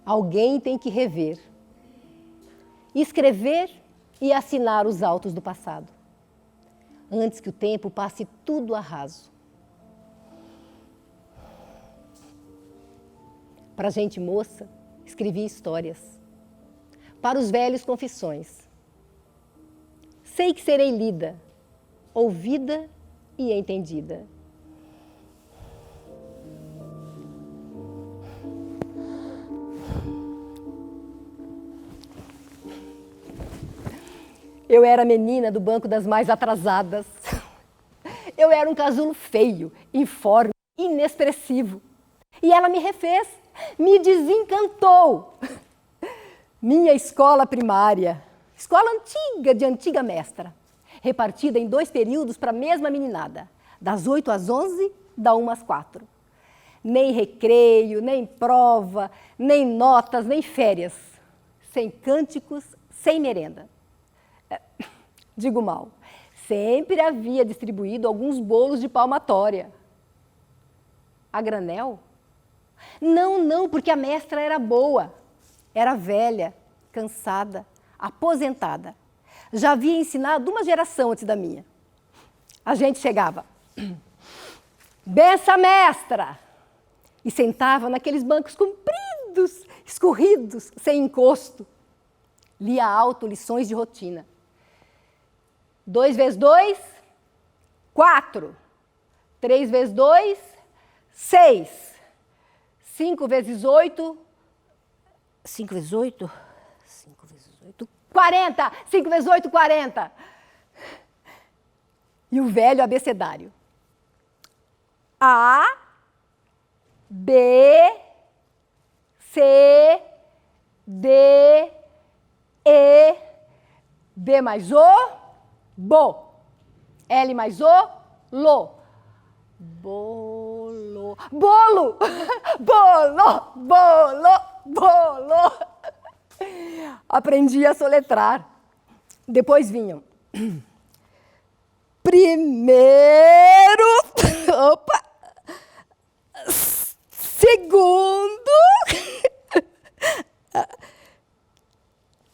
Alguém tem que rever, escrever e assinar os autos do passado, antes que o tempo passe tudo a raso. Para a gente moça, escrevi histórias. Para os velhos, confissões. Sei que serei lida, ouvida e entendida. Eu era a menina do banco das mais atrasadas. Eu era um casulo feio, informe, inexpressivo. E ela me refez, me desencantou. Minha escola primária, escola antiga de antiga mestra, repartida em 2 períodos para a mesma meninada, das 8 às 11, da 1 às 4. Nem recreio, nem prova, nem notas, nem férias. Sem cânticos, sem merenda. Digo mal, sempre havia distribuído alguns bolos de palmatória. A granel? Não, porque a mestra era boa. Era velha, cansada, aposentada. Já havia ensinado uma geração antes da minha. A gente chegava, benção mestra! E sentava naqueles bancos compridos, escorridos, sem encosto. Lia alto lições de rotina. 2 vezes 2, 4. 3 vezes 2, 6. 5 vezes 8, 5 vezes 8? 5 vezes 8, 40! 5 vezes 8, 40! E o velho abecedário. A, B, C, D, E, B mais O, Bo. L mais O, Lo. Bolo. Bolo! Bolo! Bolo! Bolo! Aprendi a soletrar. Depois vinham. Primeiro. Opa! Segundo.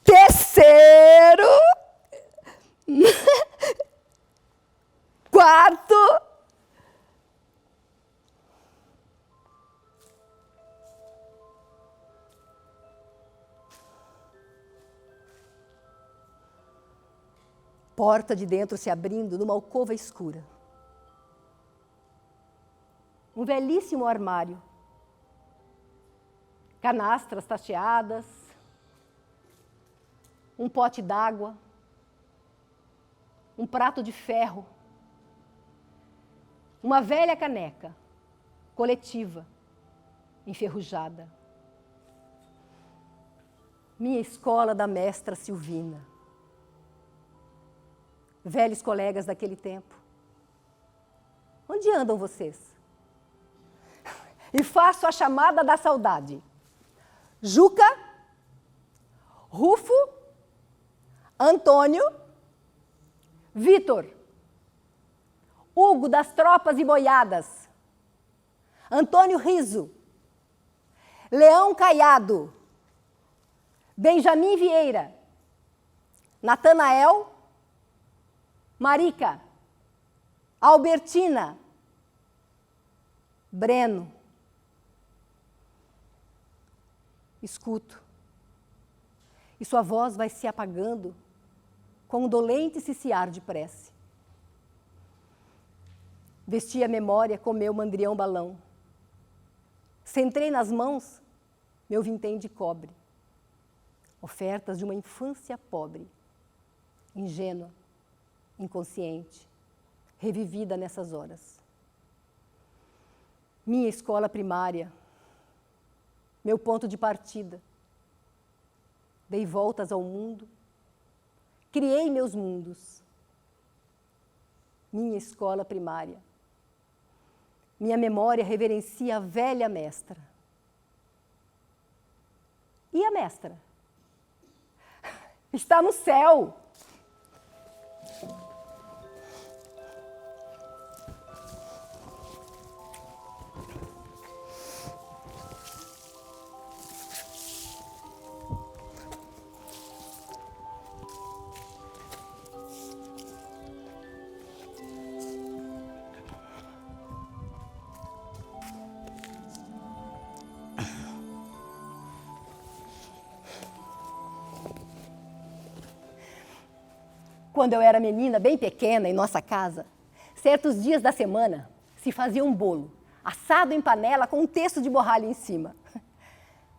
Terceiro. Quarto. Porta de dentro se abrindo numa alcova escura. Um velhíssimo armário. Canastras tacheadas. Um pote d'água. Um prato de ferro. Uma velha caneca, coletiva, enferrujada. Minha escola da mestra Silvina. Velhos colegas daquele tempo. Onde andam vocês? E faço a chamada da saudade. Juca, Rufo, Antônio, Vitor, Hugo das tropas e boiadas, Antônio Riso, Leão Caiado, Benjamin Vieira, Natanael, Marica, Albertina, Breno. Escuto. E sua voz vai se apagando com um dolente ciciar de prece. Vesti a memória com meu mandrião balão. Centrei nas mãos meu vintém de cobre. Ofertas de uma infância pobre, ingênua, inconsciente, revivida nessas horas. Minha escola primária, meu ponto de partida. Dei voltas ao mundo, criei meus mundos. Minha escola primária. Minha memória reverencia a velha mestra. E a mestra? Está no céu. Quando eu era menina, bem pequena, em nossa casa, certos dias da semana se fazia um bolo, assado em panela com um texto de borralho em cima.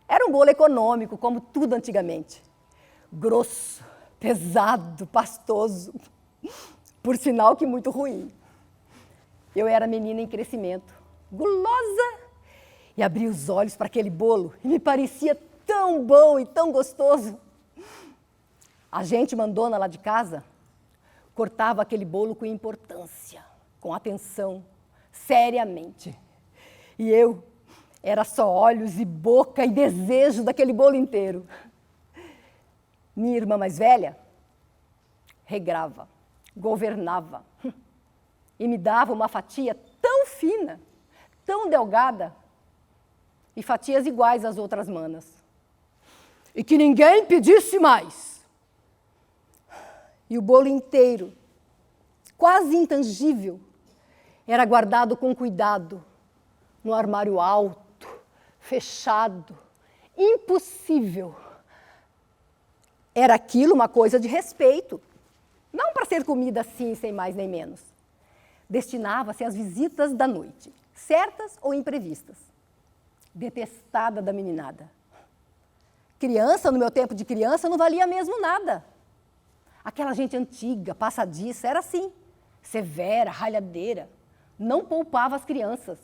Era um bolo econômico, como tudo antigamente. Grosso, pesado, pastoso. Por sinal que muito ruim. Eu era menina em crescimento, gulosa, e abri os olhos para aquele bolo e me parecia tão bom e tão gostoso. A gente mandona lá de casa cortava aquele bolo com importância, com atenção, seriamente. E eu era só olhos e boca e desejo daquele bolo inteiro. Minha irmã mais velha regrava, governava e me dava uma fatia tão fina, tão delgada, e fatias iguais às outras manas. E que ninguém pedisse mais. E o bolo inteiro, quase intangível, era guardado com cuidado no armário alto, fechado, impossível. Era aquilo uma coisa de respeito, não para ser comida assim, sem mais nem menos. Destinava-se às visitas da noite, certas ou imprevistas. Detestada da meninada. Criança, no meu tempo de criança, não valia mesmo nada. Aquela gente antiga, passadiça, era assim, severa, ralhadeira, não poupava as crianças.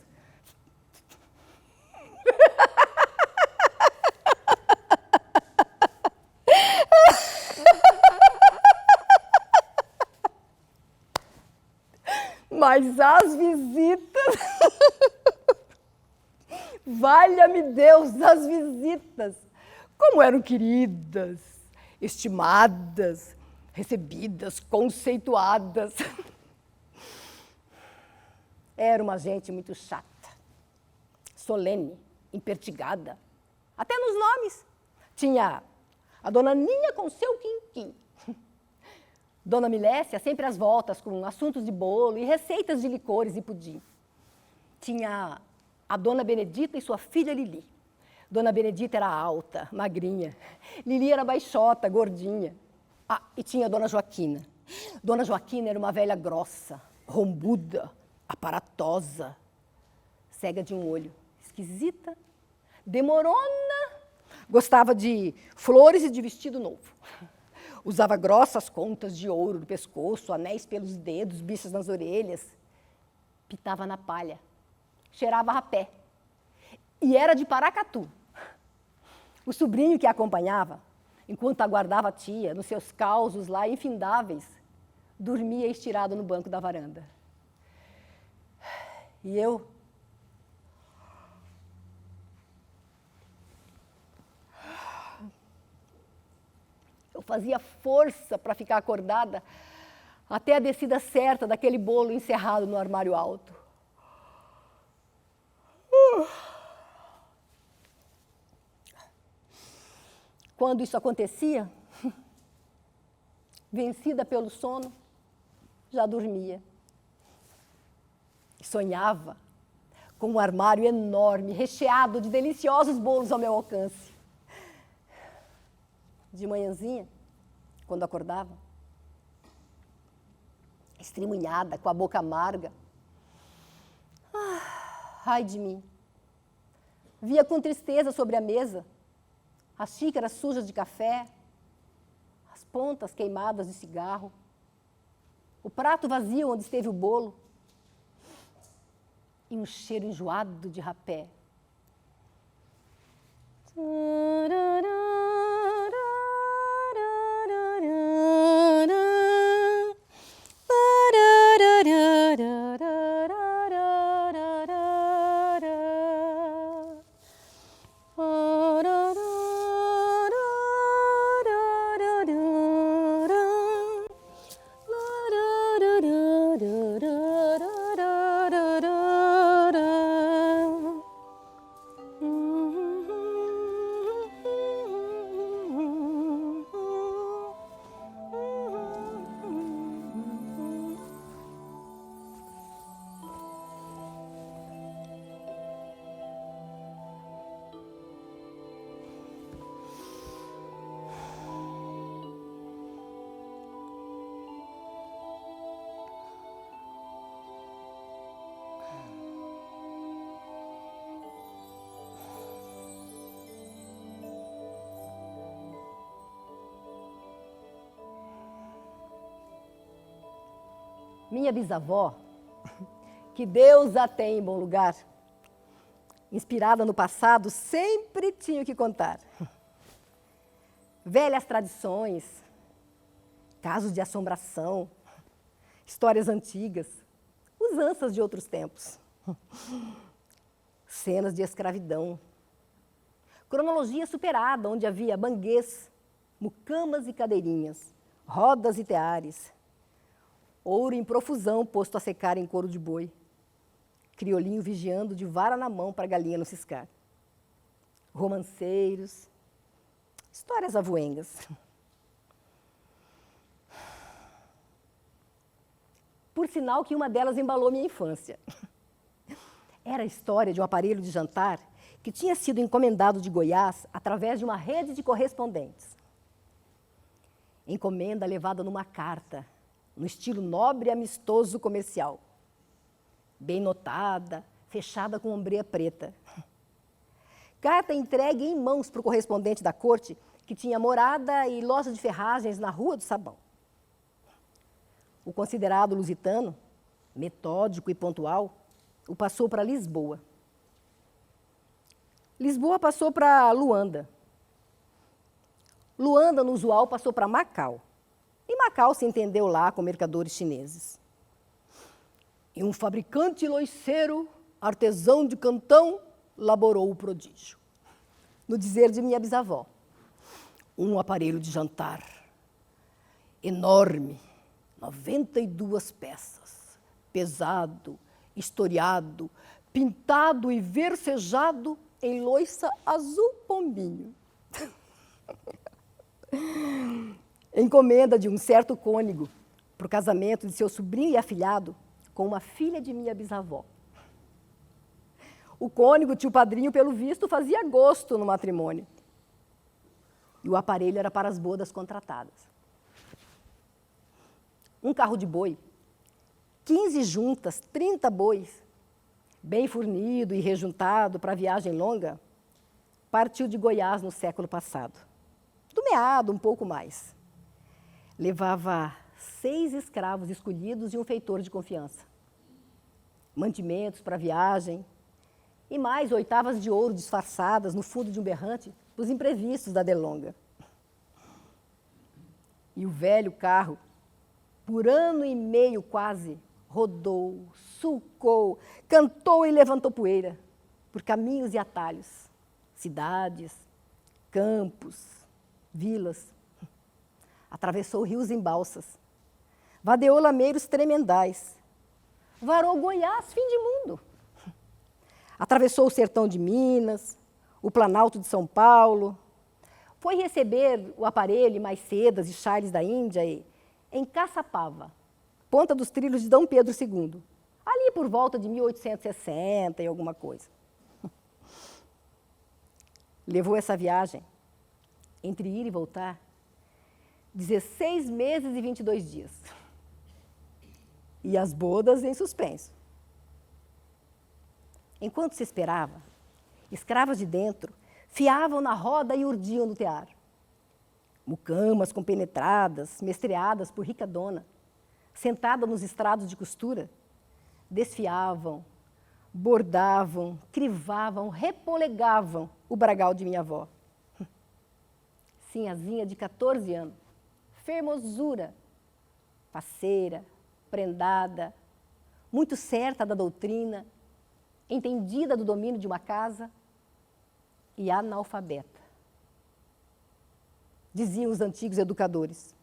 Mas as visitas, valha-me Deus, as visitas, como eram queridas, estimadas, recebidas, conceituadas. Era uma gente muito chata, solene, impertigada, até nos nomes. Tinha a dona Ninha com seu quinquim. Dona Milécia sempre às voltas com assuntos de bolo e receitas de licores e pudim. Tinha a Dona Benedita e sua filha Lili. Dona Benedita era alta, magrinha. Lili era baixota, gordinha. Ah, e tinha a Dona Joaquina. Dona Joaquina era uma velha grossa, rombuda, aparatosa, cega de um olho, esquisita, demorona, gostava de flores e de vestido novo. Usava grossas contas de ouro no pescoço, anéis pelos dedos, bichos nas orelhas. Pitava na palha, cheirava rapé. E era de Paracatu. O sobrinho que a acompanhava, enquanto aguardava a tia, nos seus causos lá infindáveis, dormia estirado no banco da varanda. E eu fazia força para ficar acordada até a descida certa daquele bolo encerrado no armário alto. Quando isso acontecia, vencida pelo sono, já dormia. E sonhava com um armário enorme, recheado de deliciosos bolos ao meu alcance. De manhãzinha, quando acordava, estremunhada, com a boca amarga. Ai de mim! Via com tristeza sobre a mesa as xícaras sujas de café, as pontas queimadas de cigarro, o prato vazio onde esteve o bolo e um cheiro enjoado de rapé. Minha bisavó, que Deus a tem em bom lugar, inspirada no passado, sempre tinha o que contar. Velhas tradições, casos de assombração, histórias antigas, usanças de outros tempos, cenas de escravidão, cronologia superada, onde havia banguês, mucamas e cadeirinhas, rodas e teares, ouro em profusão posto a secar em couro de boi, criolinho vigiando de vara na mão para a galinha não ciscar, romanceiros, histórias avoengas. Por sinal que uma delas embalou minha infância. Era a história de um aparelho de jantar que tinha sido encomendado de Goiás através de uma rede de correspondentes. Encomenda levada numa carta, no estilo nobre e amistoso comercial. Bem notada, fechada com ombreia preta. Carta entregue em mãos para o correspondente da corte, que tinha morada e loja de ferragens na Rua do Sabão. O considerado lusitano, metódico e pontual, o passou para Lisboa. Lisboa passou para Luanda. Luanda, no usual, passou para Macau. E Macau se entendeu lá com mercadores chineses. E um fabricante loiceiro, artesão de Cantão, laborou o prodígio. No dizer de minha bisavó, um aparelho de jantar enorme, 92 peças, pesado, historiado, pintado e versejado em louça azul pombinho. Encomenda de um certo cônego para o casamento de seu sobrinho e afilhado com uma filha de minha bisavó. O cônego, tio padrinho, pelo visto, fazia gosto no matrimônio. E o aparelho era para as bodas contratadas. Um carro de boi, 15 juntas, 30 bois, bem fornido e rejuntado para a viagem longa, partiu de Goiás no século passado. Do meado, um pouco mais. Levava 6 escravos escolhidos e um feitor de confiança. Mantimentos para a viagem e mais 8 de ouro disfarçadas no fundo de um berrante dos imprevistos da delonga. E o velho carro, por ano e meio quase, rodou, sulcou, cantou e levantou poeira por caminhos e atalhos, cidades, campos, vilas. Atravessou rios em balsas, vadeou lameiros tremendais, varou Goiás, fim de mundo. Atravessou o sertão de Minas, o Planalto de São Paulo, foi receber o aparelho mais sedas e chales da Índia em Caçapava, ponta dos trilhos de Dom Pedro II, ali por volta de 1860 e alguma coisa. Levou essa viagem, entre ir e voltar, 16 meses e 22 dias. E as bodas em suspenso. Enquanto se esperava, escravas de dentro fiavam na roda e urdiam no tear. Mucamas compenetradas, mestreadas por rica dona, sentada nos estrados de costura, desfiavam, bordavam, crivavam, repolegavam o bragal de minha avó. Sinhazinha de 14 anos, fermosura, faceira, prendada, muito certa da doutrina, entendida do domínio de uma casa e analfabeta. Diziam os antigos educadores: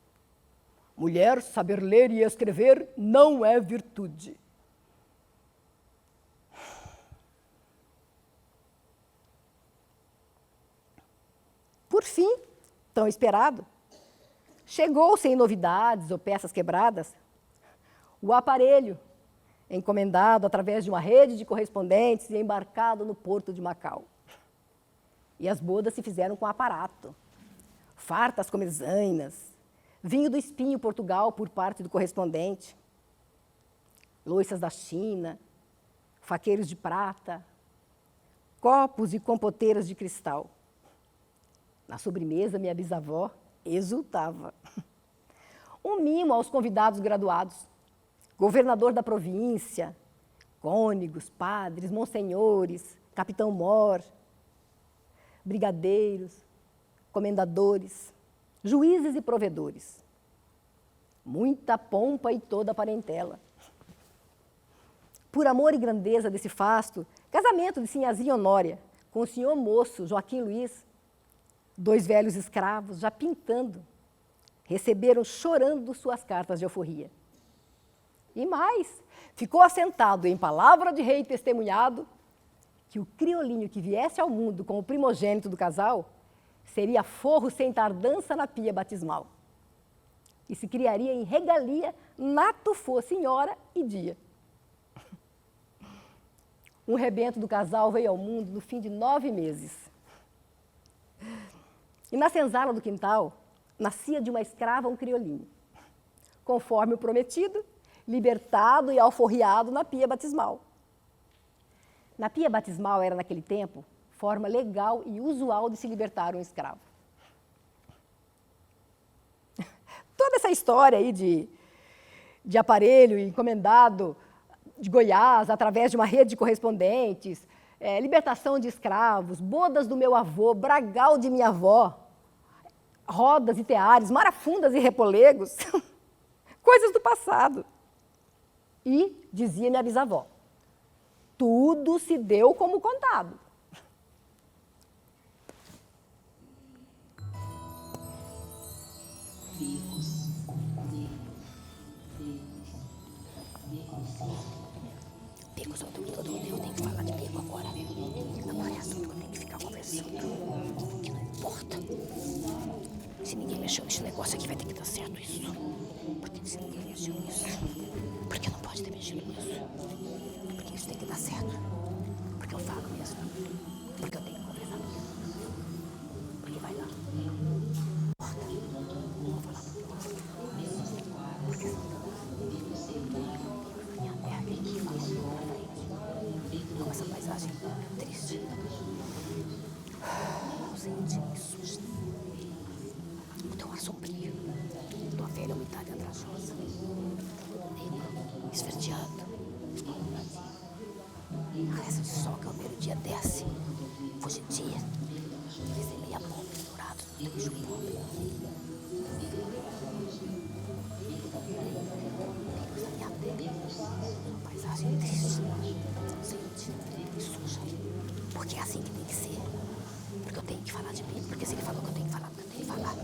mulher saber ler e escrever não é virtude. Por fim, tão esperado, chegou sem novidades ou peças quebradas o aparelho, encomendado através de uma rede de correspondentes e embarcado no porto de Macau. E as bodas se fizeram com aparato, fartas comezainas, vinho do Espinho, Portugal, por parte do correspondente, louças da China, faqueiros de prata, copos e compoteiras de cristal. Na sobremesa, minha bisavó exultava. Um mimo aos convidados graduados, governador da província, cônegos, padres, monsenhores, capitão-mor, brigadeiros, comendadores, juízes e provedores. Muita pompa e toda parentela. Por amor e grandeza desse fasto, casamento de sinhazinha Honória com o senhor moço Joaquim Luiz, 2 velhos escravos, já pintando, receberam chorando suas cartas de alforria. E mais, ficou assentado em palavra de rei testemunhado que o criolinho que viesse ao mundo como primogênito do casal seria forro sem tardança na pia batismal e se criaria em regalia nato fosse em hora e dia. Um rebento do casal veio ao mundo no fim de 9 meses. E na senzala do quintal nascia de uma escrava um criolinho, conforme o prometido, libertado e alforriado na pia batismal. Na pia batismal era, naquele tempo, forma legal e usual de se libertar um escravo. Toda essa história aí de aparelho encomendado de Goiás, através de uma rede de correspondentes, libertação de escravos, bodas do meu avô, bragal de minha avó, rodas e teares, marafundas e repolegos, coisas do passado. E, dizia minha bisavó, tudo se deu como contado. Becos, eu tenho que falar de beco agora. Agora é assunto que eu tenho que ficar conversando. Que não importa. Se ninguém mexeu nesse negócio aqui, vai ter que dar certo isso. Porque se ninguém mexeu nisso, porque não pode ter mexido nisso. Porque isso tem que dar certo. Porque eu falo mesmo. Porque eu tenho que conversar mesmo. Porque vai lá. Importa. Vou falar pro meu avô. Porque minha terra aqui falando pra frente. Com essa paisagem triste. Ausente e suja. O teu ar sombrio. Tua velha umidade andrajosa. Negro, esverdeado. A resta de sol que ao meio-dia desce. Fugidia. E semeia pó pendurado no teu lixo pobre. Negros da minha terra. Uma paisagem triste. Ausente e suja. Porque é assim que tem que ser. Porque eu tenho que falar de mim. Porque se ele falou que eu tenho que falar, porque eu tenho que falar.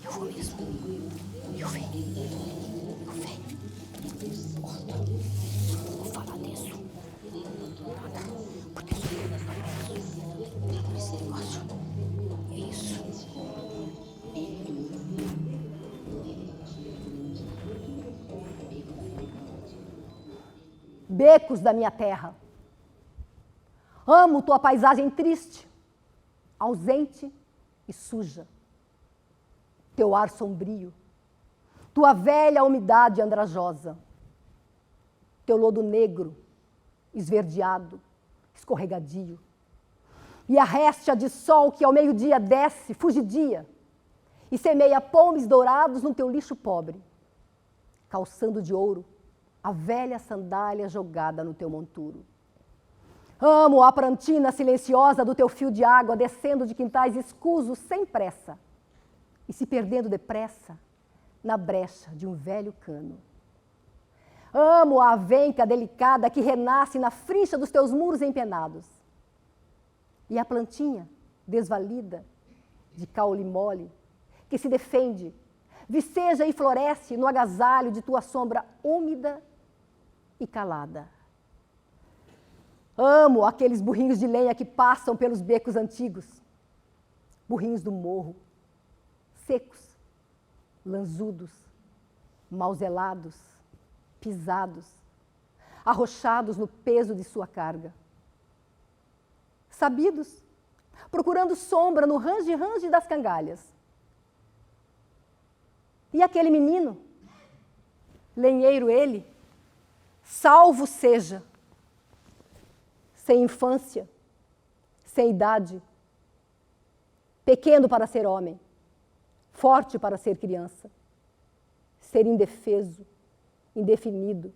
Eu vou mesmo. Eu venho. Eu venho. Importa. Vou falar disso. Nada. Porque eu sou esse negócio. É isso. Becos da minha terra. Amo tua paisagem triste, ausente e suja. Teu ar sombrio, tua velha umidade andrajosa, teu lodo negro, esverdeado, escorregadio, e a réstia de sol que ao meio-dia desce, fugidia, e semeia pomes dourados no teu lixo pobre, calçando de ouro a velha sandália jogada no teu monturo. Amo a prantina silenciosa do teu fio de água descendo de quintais escusos sem pressa e se perdendo depressa na brecha de um velho cano. Amo a avenca delicada que renasce na frincha dos teus muros empenados. E a plantinha desvalida de caule mole que se defende, viceja e floresce no agasalho de tua sombra úmida e calada. Amo aqueles burrinhos de lenha que passam pelos becos antigos, burrinhos do morro, secos, lanzudos, mal zelados, pisados, arrochados no peso de sua carga. Sabidos, procurando sombra no range-range das cangalhas. E aquele menino, lenheiro ele, salvo seja, sem infância, sem idade, pequeno para ser homem, forte para ser criança, ser indefeso, indefinido,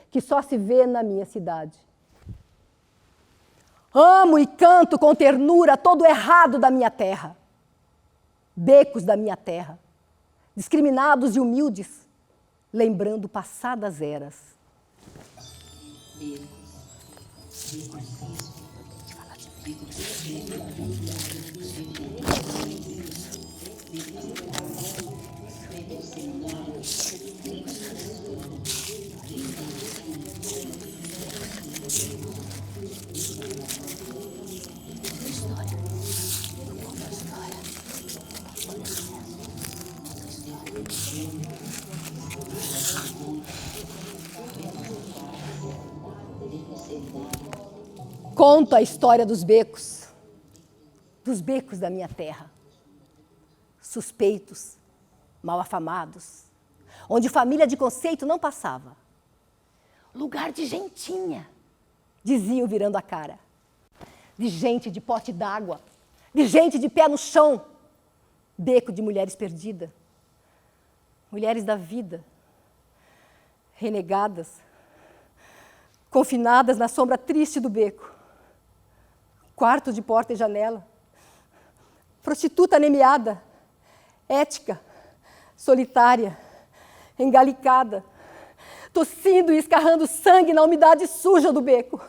que só se vê na minha cidade. Amo e canto com ternura todo o errado da minha terra, becos da minha terra, discriminados e humildes, lembrando passadas eras. Conto a história dos becos da minha terra, suspeitos, mal afamados, onde família de conceito não passava. Lugar de gentinha, diziam virando a cara, de gente de pote d'água, de gente de pé no chão, beco de mulheres perdidas, mulheres da vida, renegadas, confinadas na sombra triste do beco, quarto de porta e janela, prostituta anemiada, ética, solitária, engalicada, tossindo e escarrando sangue na umidade suja do beco.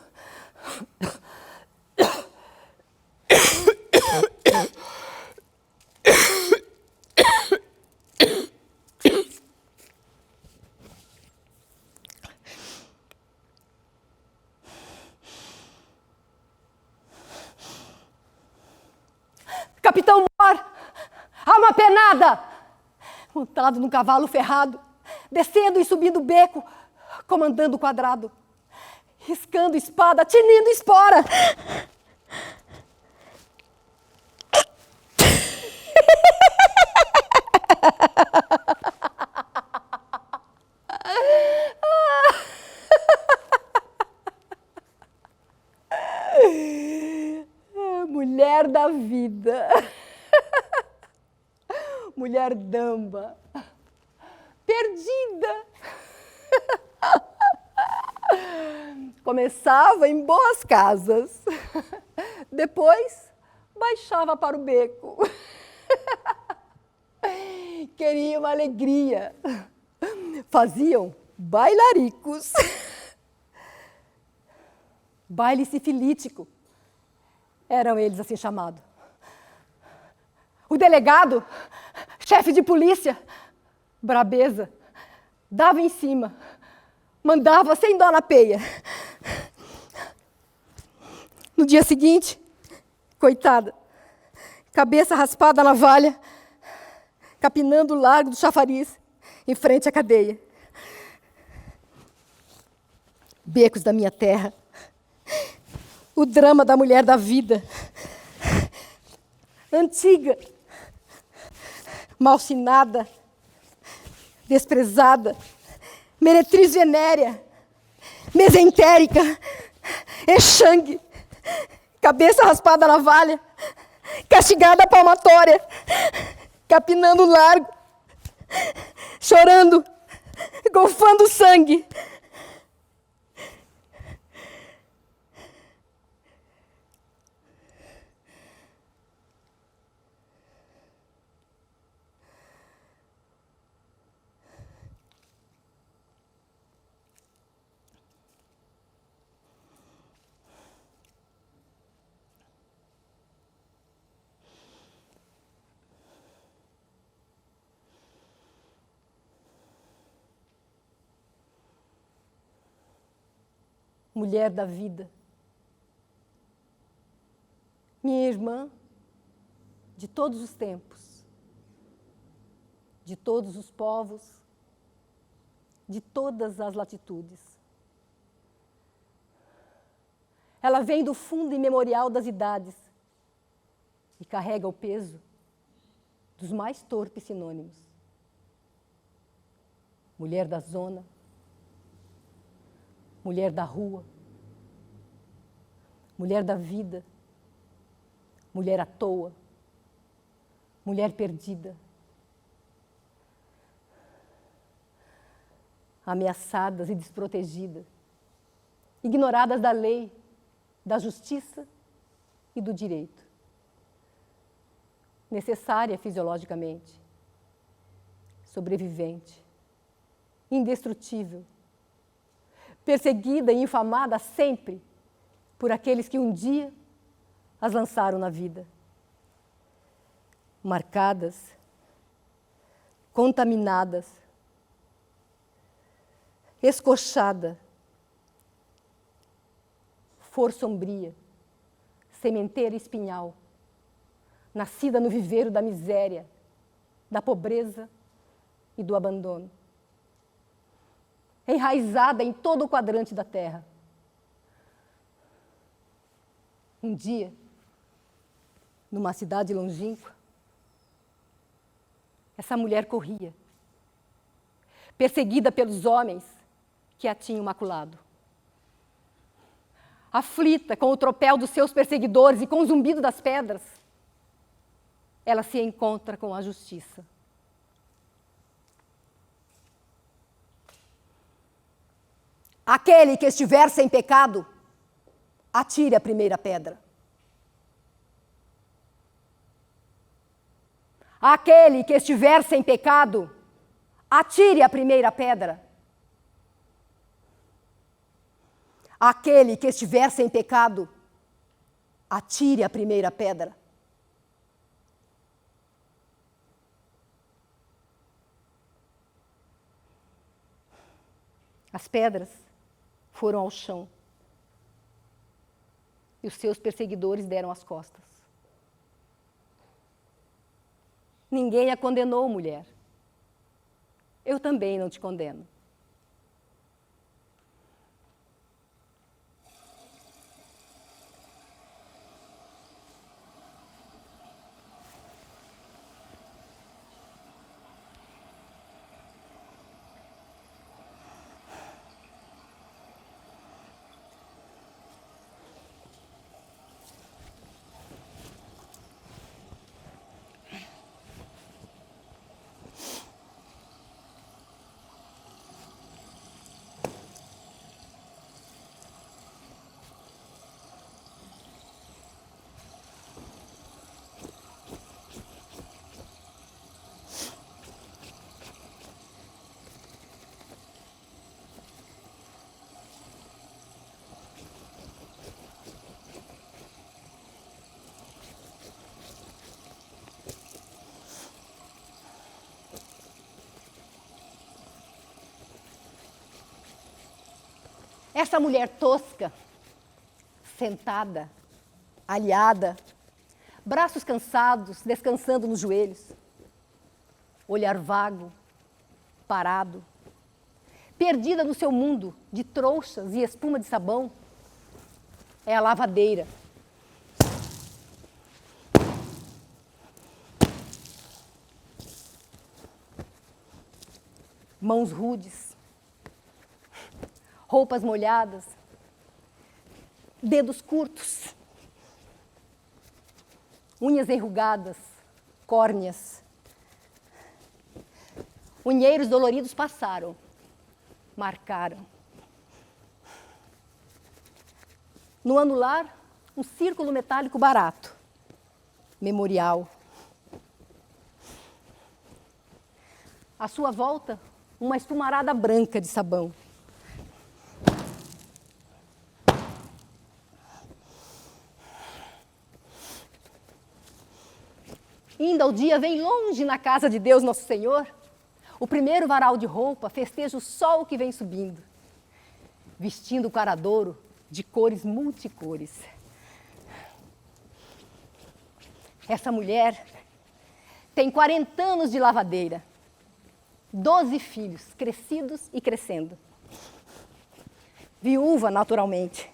Capitão Mor, alma penada, montado num cavalo ferrado, descendo e subindo o beco, comandando o quadrado, riscando espada, tinindo espora. Mulher da vida, mulher damba, perdida. Começava em boas casas, depois baixava para o beco. Queriam alegria, faziam bailaricos, baile sifilítico. Eram eles assim chamados. O delegado, chefe de polícia, brabeza, dava em cima, mandava sem dó na peia. No dia seguinte, coitada, cabeça raspada na valha, capinando o largo do chafariz, em frente à cadeia. Becos da minha terra. O drama da mulher da vida, antiga, malsinada, desprezada, meretriz venérea, mesentérica, exangue, cabeça raspada na valha, castigada à palmatória, capinando largo, chorando, golfando sangue. Mulher da vida, minha irmã de todos os tempos, de todos os povos, de todas as latitudes. Ela vem do fundo imemorial das idades e carrega o peso dos mais torpes sinônimos. Mulher da zona, mulher da rua, mulher da vida, mulher à toa, mulher perdida. ameaçadas e desprotegidas, ignoradas da lei, da justiça e do direito. Necessária fisiologicamente, sobrevivente, indestrutível, perseguida e infamada sempre por aqueles que um dia as lançaram na vida. Marcadas, contaminadas, escochada, flor sombria, sementeira espinhal, nascida no viveiro da miséria, da pobreza e do abandono. Enraizada em todo o quadrante da terra. Um dia, numa cidade longínqua, essa mulher corria, perseguida pelos homens que a tinham maculado. Aflita com o tropel dos seus perseguidores e com o zumbido das pedras, ela se encontra com a justiça. Aquele que estiver sem pecado, atire a primeira pedra. Aquele que estiver sem pecado, atire a primeira pedra. Aquele que estiver sem pecado, atire a primeira pedra. As pedras foram ao chão e os seus perseguidores deram as costas. Ninguém a condenou, mulher. Eu também não te condeno. Essa mulher tosca, sentada, aliada, braços cansados, descansando nos joelhos, olhar vago, parado, perdida no seu mundo de trouxas e espuma de sabão, é a lavadeira. Mãos rudes, roupas molhadas, dedos curtos, unhas enrugadas, córneas. Unheiros doloridos passaram, marcaram. No anular, um círculo metálico barato, memorial. À sua volta, uma espumarada branca de sabão. Ainda o dia vem longe na casa de Deus Nosso Senhor. O primeiro varal de roupa festeja o sol que vem subindo, vestindo o caradouro de cores multicores. Essa mulher tem 40 anos de lavadeira, 12 filhos, crescidos e crescendo. Viúva, naturalmente,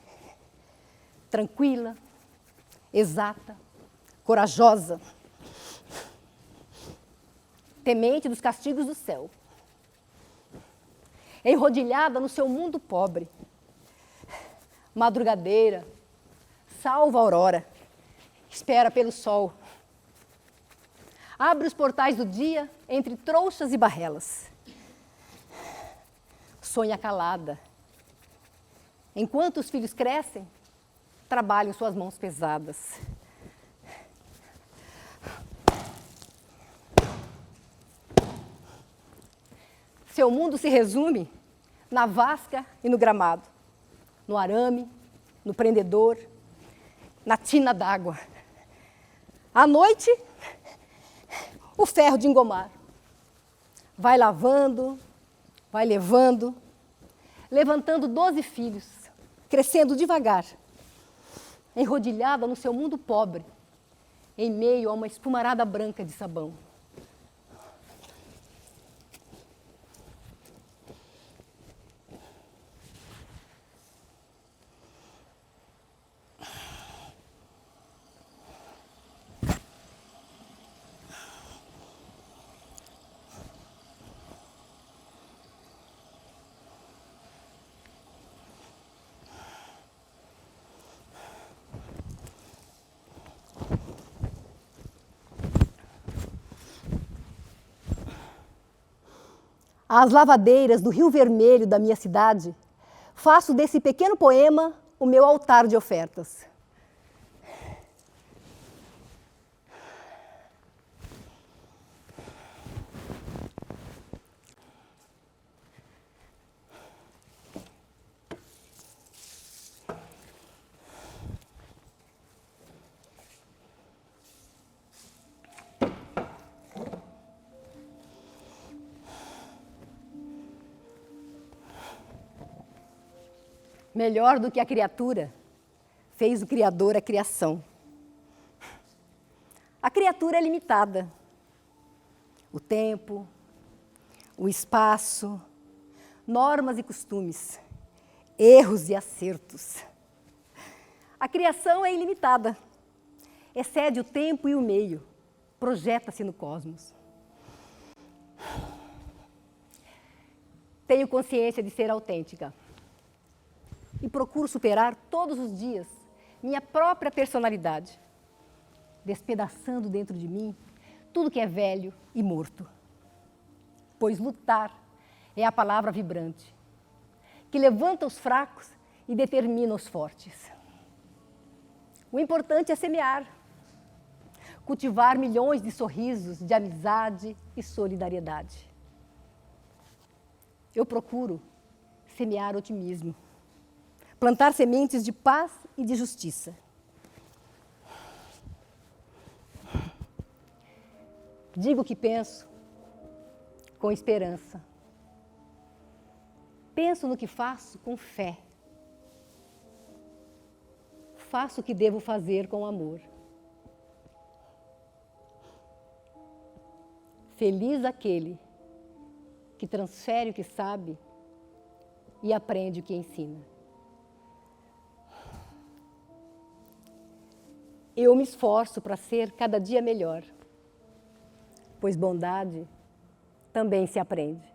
tranquila, exata, corajosa, temente dos castigos do céu, enrodilhada no seu mundo pobre, madrugadeira, salva a aurora, espera pelo sol, abre os portais do dia entre trouxas e barrelas, sonha calada. Enquanto os filhos crescem, trabalham suas mãos pesadas. Seu mundo se resume na vasca e no gramado, no arame, no prendedor, na tina d'água. À noite, o ferro de engomar. Vai lavando, vai levando, levantando 12 filhos, crescendo devagar, enrodilhada no seu mundo pobre, em meio a uma espumarada branca de sabão. Às lavadeiras do Rio Vermelho da minha cidade, faço desse pequeno poema o meu altar de ofertas. Melhor do que a criatura, fez o Criador a criação. A criatura é limitada. O tempo, o espaço, normas e costumes, erros e acertos. A criação é ilimitada. Excede o tempo e o meio, projeta-se no cosmos. Tenho consciência de ser autêntica. E procuro superar todos os dias minha própria personalidade, despedaçando dentro de mim tudo que é velho e morto. Pois lutar é a palavra vibrante, que levanta os fracos e determina os fortes. O importante é semear, cultivar milhões de sorrisos, de amizade e solidariedade. Eu procuro semear otimismo, plantar sementes de paz e de justiça. Digo o que penso com esperança. Penso no que faço com fé. Faço o que devo fazer com amor. Feliz aquele que transfere o que sabe e aprende o que ensina. Eu me esforço para ser cada dia melhor, pois bondade também se aprende.